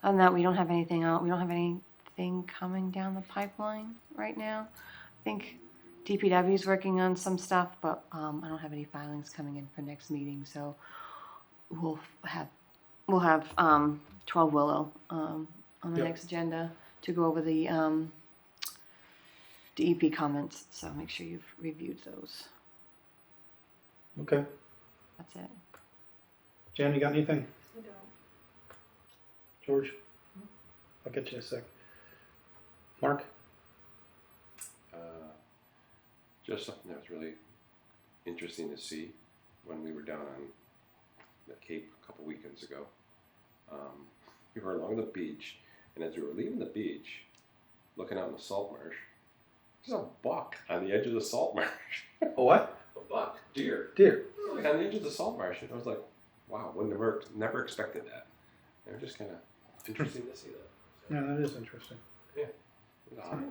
than that, we don't have anything else. We don't have anything coming down the pipeline right now. I think DPW is working on some stuff, but I don't have any filings coming in for next meeting. So we'll have 12 Willow on the next agenda to go over the DEP comments. So make sure you've reviewed those. Okay. That's it. Jan, you got anything? I don't. George? I'll get you in a sec. Mark? Just something that was really interesting to see when we were down on the Cape a couple weekends ago. We were along the beach, and as we were leaving the beach, looking out in the salt marsh, there's a buck on the edge of the salt marsh. A what? A buck, deer. Deer. Like on the edge of the salt marsh, and I was like, wow, wouldn't have never expected that. It was just kind of interesting to see that. Yeah, that is interesting. It was odd.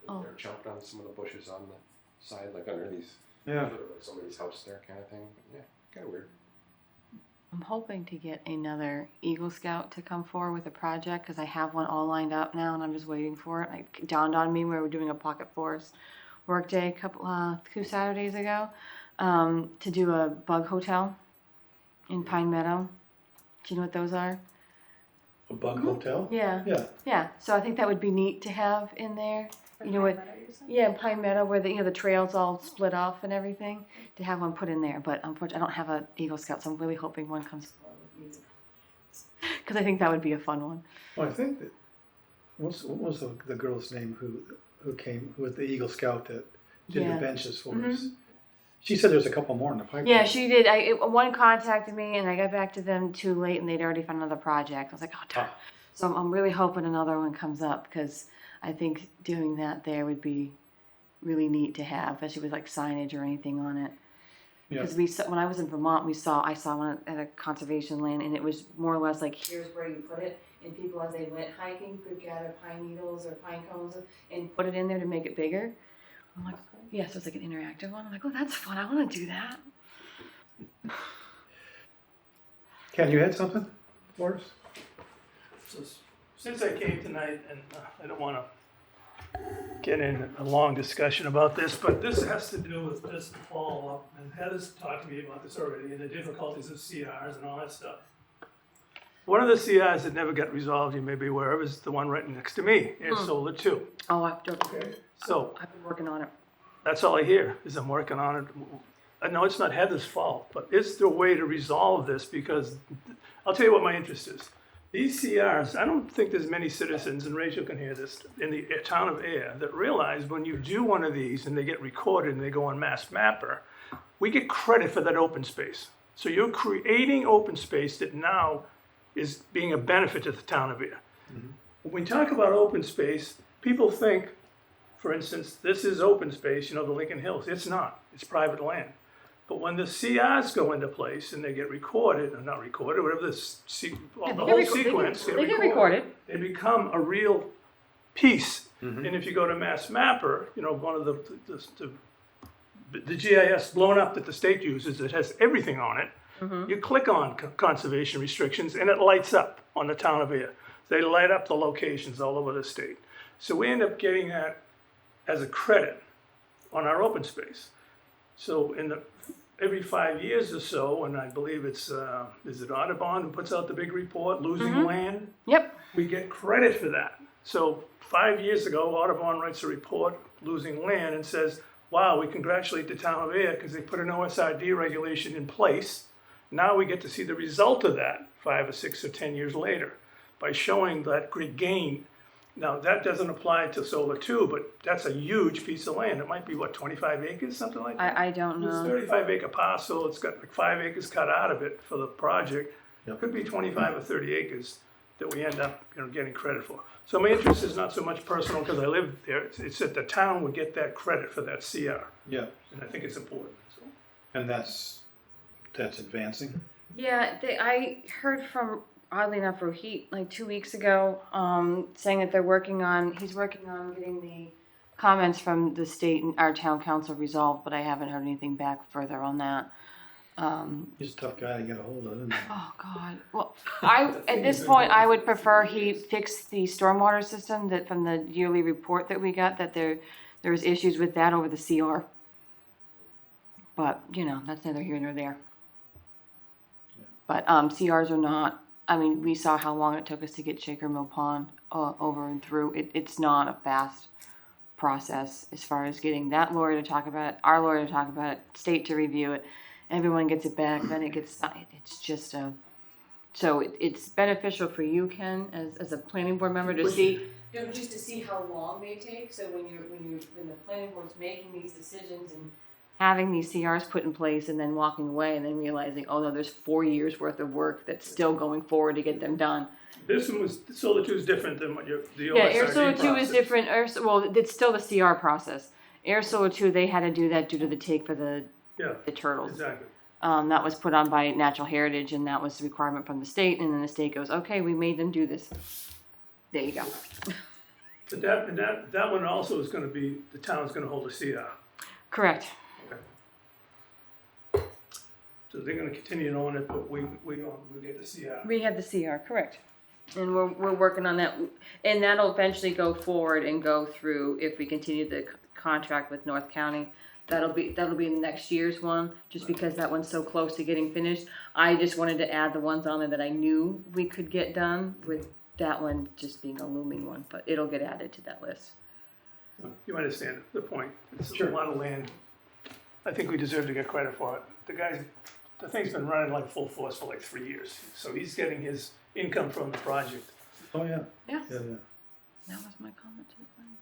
Oh. They're chomped on some of the bushes on the side, like underneath Yeah. like somebody's house there, kind of thing. But yeah, kind of weird. I'm hoping to get another Eagle Scout to come forward with a project because I have one all lined up now and I'm just waiting for it. It dawned on me we were doing a pocket forest work day 2 Saturdays ago to do a bug hotel in Pine Meadow. Do you know what those are? A bug hotel? Yeah. Yeah. Yeah. So I think that would be neat to have in there. For You know what? Pine Meadow, you said? Yeah, Pine Meadow, where the trails all split off and everything, to have one put in there. But unfortunately, I don't have an Eagle Scout, so I'm really hoping one comes forward. Because I think that would be a fun one. Well, I think that, what was the girl's name who came, who was the Eagle Scout that did Yeah. the benches for us? She said there's a couple more in the pipeline. Yeah, she did. One contacted me, and I got back to them too late, and they'd already found another project. I was like, oh, darn. So I'm really hoping another one comes up, because I think doing that there would be really neat to have, especially with like signage or anything on it. Yeah. Because when I was in Vermont, I saw one at a conservation land, and it was more or less like, here's where you put it, and people as they went hiking could gather pine needles or pine cones and put it in there to make it bigger. I'm like, yeah, so it's like an interactive one. I'm like, oh, that's fun. I want to do that. Ken, you had something for us? So since I came tonight, and I don't want to get in a long discussion about this, but this has to do with just follow-up, and Heather's talked to me about this already, and the difficulties of CRs and all that stuff. One of the CRs that never got resolved, you may be aware of, is the one right next to me, Air Solar 2. Oh, Okay, so I've been working on it. that's all I hear, is I'm working on it. I know it's not Heather's fault, but is there a way to resolve this? Because I'll tell you what my interest is. These CRs, I don't think there's many citizens, and Rachel can hear this, in the town of Ayer that realize when you do one of these and they get recorded and they go on Mass Mapper, we get credit for that open space. So you're creating open space that now is being a benefit to the town of Ayer. When we talk about open space, people think, for instance, this is open space, the Lincoln Hills. It's not, it's private land. But when the CRs go into place and they get recorded, or not recorded, whatever the whole sequence, They get recorded. they become a real piece. And if you go to Mass Mapper, one of the GIS blown up that the state uses, it has everything on it. You click on conservation restrictions and it lights up on the town of Ayer. They light up the locations all over the state. So we end up getting that as a credit on our open space. So every 5 years or so, and I believe it's, is it Audubon who puts out the big report, losing land? Yep. We get credit for that. So 5 years ago, Audubon writes a report, losing land, and says, wow, we congratulate the town of Ayer because they put an OSRD regulation in place. Now we get to see the result of that 5 or 6 or 10 years later by showing that great gain. Now, that doesn't apply to Solar 2, but that's a huge piece of land. It might be, 25 acres, something like that? I don't It's a know. 35-acre parcel. It's got like 5 acres cut out of it for the project. Yep. Could be 25 or 30 acres that we end up, getting credit for. So my interest is not so much personal because I live there. It's that the town would get that credit for that CR, Yeah, and I think it's important. So. and that's advancing. Yeah, I heard from, oddly enough, Rohit like 2 weeks ago, saying that he's working on getting the comments from the state and our town council resolved, but I haven't heard anything back further on that. He's a tough guy to get a hold of, isn't he? Oh God. Well, at this point, I would prefer he fix the stormwater system that from the yearly report that we got, that there was issues with that over the CR. But, that's neither here nor there. But, CRs are not, I mean, we saw how long it took us to get Shaker Mill Pond, over and through. It's not a fast process as far as getting that lawyer to talk about it, our lawyer to talk about it, state to review it. Everyone gets it back, then it gets, it's just so it's beneficial for you, Ken, as a planning board member to see, just to see how long they take. So when the planning board's making these decisions and having these CRs put in place and then walking away and then realizing, oh no, there's 4 years worth of work that's still going forward to get them done. This one Solar 2 is different than what the Yeah, Air OSRD Solar 2 is process. different. It's still the CR process. Air Solar 2, they had to do that due to the take for the Yeah, turtles. exactly. That was put on by Natural Heritage, and that was the requirement from the state. And then the state goes, "Okay, we made them do this." There you go. But that one also is going to be, the town's going to hold a CR. Correct. So they're going to continue on it, but we get the CR. We have the CR, correct. And we're working on that, and that'll eventually go forward and go through if we continue the contract with North County. That'll be in next year's one, just because that one's so close to getting finished. I just wanted to add the ones on there that I knew we could get done, with that one just being a looming one, but it'll get added to that list. You understand the point. It's Sure. a lot of land. I think we deserve to get credit for it. The thing's been running like full force for like 3 years. So he's getting his income from the project. Oh, yeah. Yeah. Yeah, That was my comment to the planning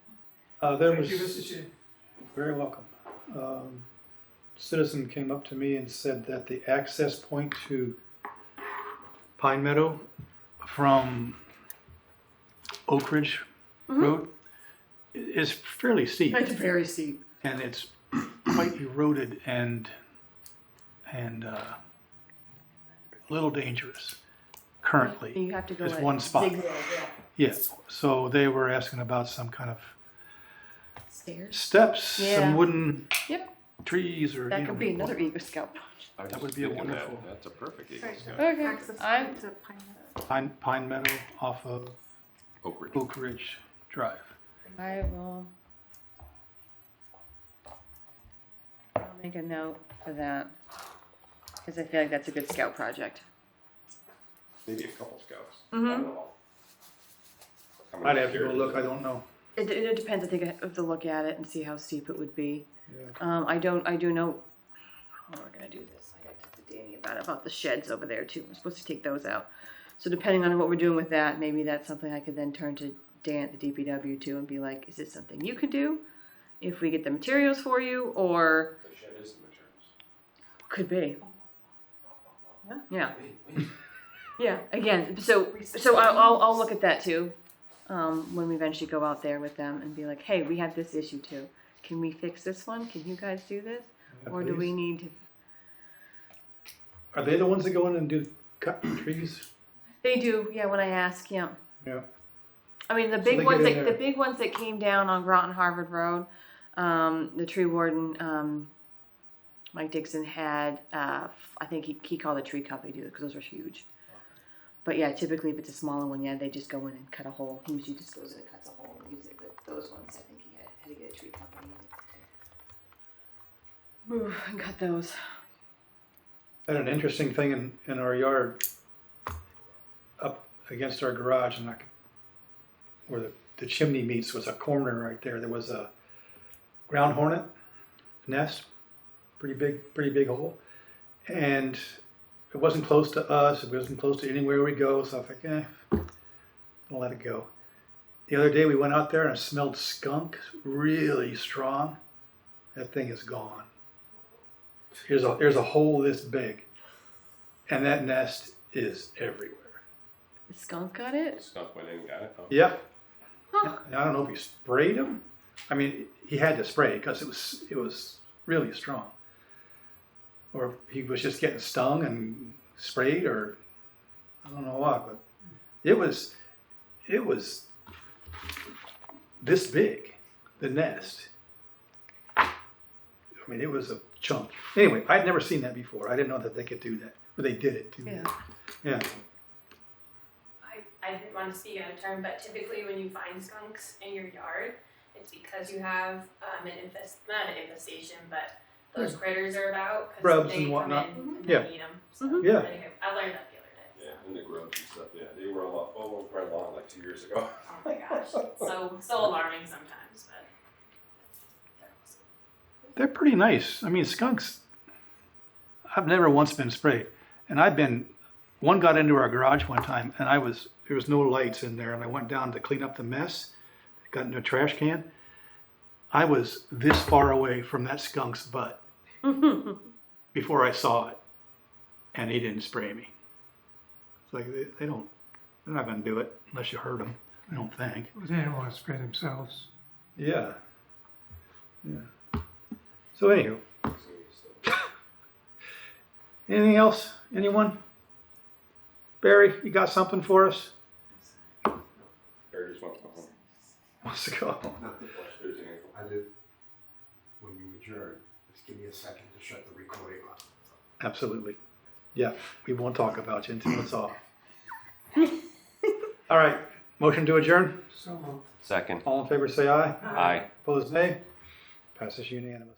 board. There Thank you, was, Mr. Chair. very welcome. Citizen came up to me and said that the access point to Pine Meadow from Oak Ridge Road is fairly steep, It's very steep. and it's quite eroded and a little dangerous currently. You have to go There's at one spot. zigzag, yeah. Yes, so they were asking about some kind of Stairs. steps, Yeah. some wooden Yep. trees, or That could be another Eagle Scout. I was That would be a thinking wonderful- That's a perfect Eagle Sorry. Scout. Okay. Access I'm to Pine Meadow. Pine Meadow off of Oak Ridge. Oak Ridge Drive. I will. I'll make a note for that, because I feel like that's a good scout project. Maybe a couple scouts. Mhm. I don't know. How many I'd have to go years? look, I don't know. It depends. I think I have to look at it and see how steep it would be. Yeah. I do know. Oh, we're gonna do this. I got to talk to Danny about the sheds over there too. We're supposed to take those out. So depending on what we're doing with that, maybe that's something I could then turn to Dan at the DPW to and be like, is this something you could do if we get the materials for you, or The shed is the materials. could be. Yeah. Yeah. Again, so I'll look at that too. When we eventually go out there with them and be like, hey, we have this issue too. Can we fix this one? Can you guys do this? Yeah, Or do we please. need to? Are they the ones that go in and do cut trees? They do, yeah, when I ask, yeah. Yeah. I mean, the So big they ones get in the there. big ones that came down on Groton Harvard Road, the tree warden, Mike Dixon had, I think he called a tree company to do it, because those are huge. But yeah, typically if it's a smaller one, yeah, they just go in and cut a hole. He usually just goes in and cuts a hole and leaves it. But those ones, I think he had to get a tree company in to move and cut those. Had an interesting thing in our yard up against our garage, and where the chimney meets was a corner right there. There was a ground hornet nest, pretty big hole, and it wasn't close to us. It wasn't close to anywhere we go. So I was like, I'll let it go. The other day we went out there and it smelled skunk really strong. That thing is gone. There's a hole this big, and that nest is everywhere. The skunk got it? The skunk went in and got it. Oh. Yep. Huh. And I don't know if he sprayed him. I mean, he had to spray because it was really strong. Or he was just getting stung and sprayed, or I don't know what, but it was this big, the nest. I mean, it was a chunk. Anyway, I'd never seen that before. I didn't know that they could do that, or they did it too. Yeah. Yeah. I didn't want to speak out of turn, but typically when you find skunks in your yard, it's because you have not an infestation, but those critters are about. 'Cause Grubs they and come whatnot. in and Yeah. they eat them. So Mhm. Yeah. anyway, I learned that the other day. So. Yeah, and the grubs and stuff. Yeah, they were a lot. Oh, quite long, like 2 years ago. Oh my gosh, so alarming sometimes, but. They're pretty nice. I mean, skunks, I've never once been sprayed. And one got into our garage one time, and there was no lights in there, and I went down to clean up the mess, got into a trash can. I was this far away from that skunk's butt before I saw it, and he didn't spray me. It's like, they're not gonna do it unless you hurt them, I don't think. They don't want to spray themselves. Yeah. Yeah. So anywho, anything else? Anyone? Barry, you got something for us? Barry just wants to go home. Wants to go? Nothing. There's an info. I did, when you adjourn, just give me a second to shut the recording off. Absolutely. Yeah, we won't talk about you until it's off. All right, motion to adjourn. So Second. All in favor say aye. Aye. Opposed nay. Passes unanimously.